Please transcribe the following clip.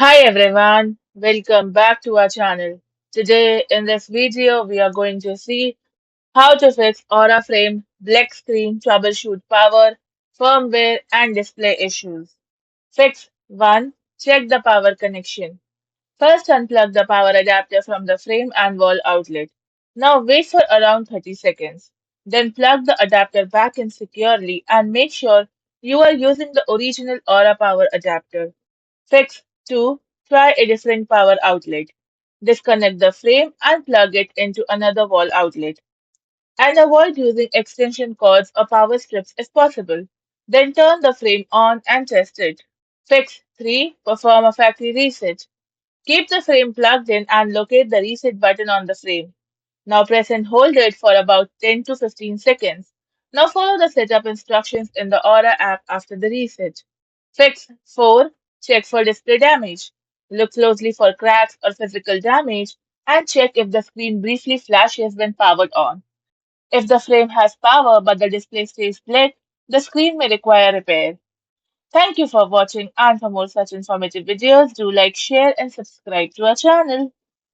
Hi everyone, welcome back to our channel. Today in this video we are going to see how to fix Aura Frame, black screen, troubleshoot power, firmware and display issues. Fix 1. Check the power connection. First unplug the power adapter from the frame and wall outlet. Now wait for around 30 seconds. Then plug the adapter back in securely and make sure you are using the original Aura power adapter. Fix 2. Try a different power outlet. Disconnect the frame and plug it into another wall outlet. And avoid using extension cords or power strips if possible. Then turn the frame on and test it. Fix 3. Perform a factory reset. Keep the frame plugged in and locate the reset button on the frame. Now press and hold it for about 10 to 15 seconds. Now follow the setup instructions in the Aura app after the reset. Fix 4. Check for display damage. Look closely for cracks or physical damage and check if the screen briefly flashes when powered on. If the frame has power but the display stays black, the screen may require repair. Thank you for watching, and for more such informative videos, do like, share and subscribe to our channel.